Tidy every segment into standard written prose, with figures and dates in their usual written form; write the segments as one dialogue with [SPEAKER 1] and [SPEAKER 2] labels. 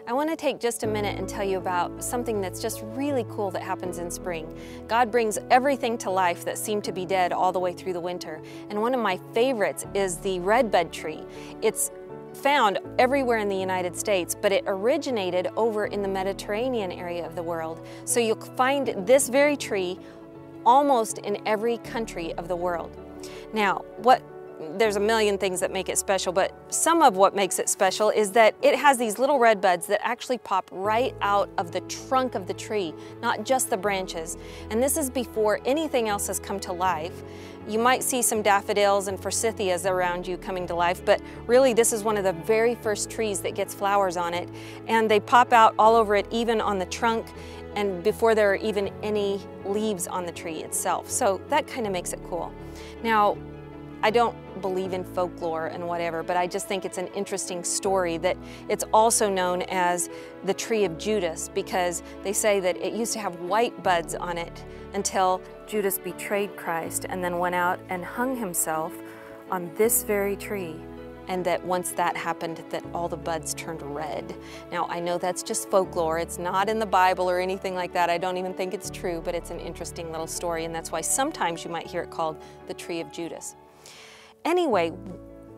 [SPEAKER 1] I want to take just a minute and tell you about something that's just really cool that happens in spring. God brings everything to life that seemed to be dead all the way through the winter. And one of my favorites is the red bud tree. It's found everywhere in the United States, but it originated over in the Mediterranean area of the world. So you'll find this very tree almost in every country of the world. Now, there's a million things that make it special, but some of what makes it special is that it has these little red buds that actually pop right out of the trunk of the tree, not just the branches. And this is before anything else has come to life. You might see some daffodils and forsythias around you coming to life, but really this is one of the very first trees that gets flowers on it. And they pop out all over it, even on the trunk, and before there are even any leaves on the tree itself. So that kind of makes it cool. Now, I don't believe in folklore and whatever, but I just think it's an interesting story that it's also known as the tree of Judas, because they say that it used to have white buds on it until Judas betrayed Christ and then went out and hung himself on this very tree. And that once that happened, that all the buds turned red. Now, I know that's just folklore. It's not in the Bible or anything like that. I don't even think it's true, but it's an interesting little story, and that's why sometimes you might hear it called the tree of Judas. Anyway,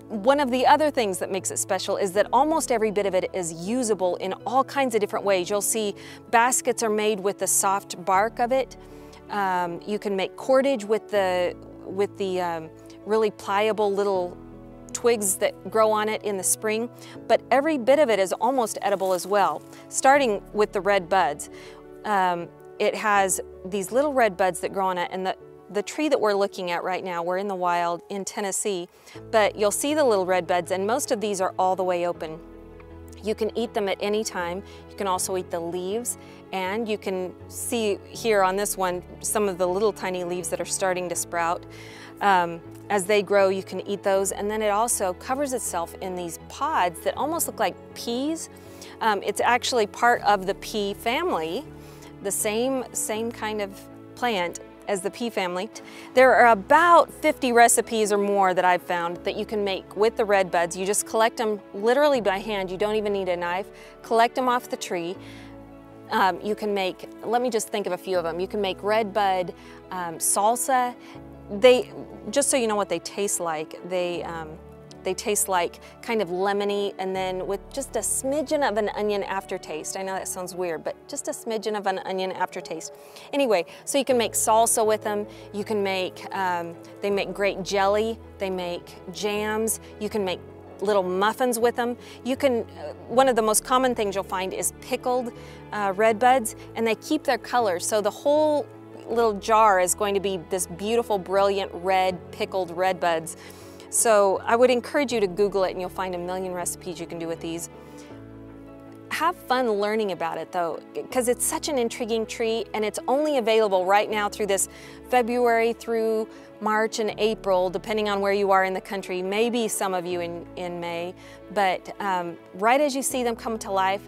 [SPEAKER 1] one of the other things that makes it special is that almost every bit of it is usable in all kinds of different ways. You'll see baskets are made with the soft bark of it. You can make cordage with the really pliable little twigs that grow on it in the spring, but every bit of it is almost edible as well. Starting with the red buds. It has these little red buds that grow on it, and the tree that we're looking at right now, we're in the wild in Tennessee, but you'll see the little red buds, and most of these are all the way open. You can eat them at any time. You can also eat the leaves, and you can see here on this one some of the little tiny leaves that are starting to sprout. As they grow, you can eat those, and then it also covers itself in these pods that almost look like peas. It's actually part of the pea family, the same kind of plant as the pea family. There are about 50 recipes or more that I've found that you can make with the red buds. You just collect them literally by hand. You don't even need a knife. Collect them off the tree. You can make, let me just think of a few of them. You can make red bud salsa. Just so you know what they taste like, they taste like kind of lemony, and then with just a smidgen of an onion aftertaste. I know that sounds weird, but just a smidgen of an onion aftertaste. Anyway, so you can make salsa with them. You can make, they make great jelly. They make jams. You can make little muffins with them. You can, one of the most common things you'll find is pickled red buds, and they keep their color. So the whole little jar is going to be this beautiful, brilliant red, pickled red buds. So I would encourage you to Google it, and you'll find a million recipes you can do with these. Have fun learning about it though, because it's such an intriguing tree, and it's only available right now through this February through March and April, depending on where you are in the country. Maybe some of you in May, but right as you see them come to life,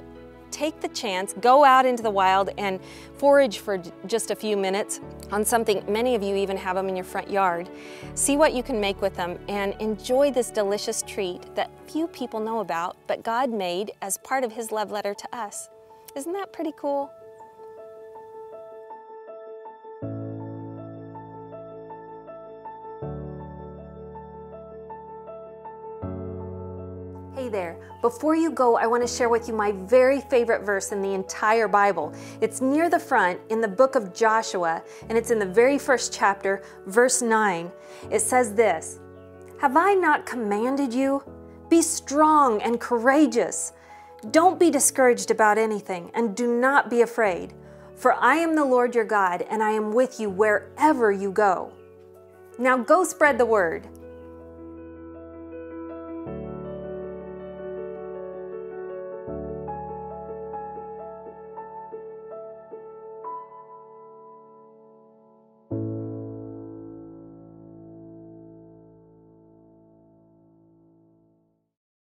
[SPEAKER 1] take the chance, go out into the wild and forage for just a few minutes on something. Many of you even have them in your front yard. See what you can make with them and enjoy this delicious treat that few people know about, but God made as part of His love letter to us. Isn't that pretty cool? Hey there, before you go, I want to share with you my very favorite verse in the entire Bible. It's near the front in the book of Joshua, and it's in the very first chapter, verse 9. It says this, "Have I not commanded you? Be strong and courageous. Don't be discouraged about anything, and do not be afraid. For I am the Lord your God, and I am with you wherever you go." Now go spread the word.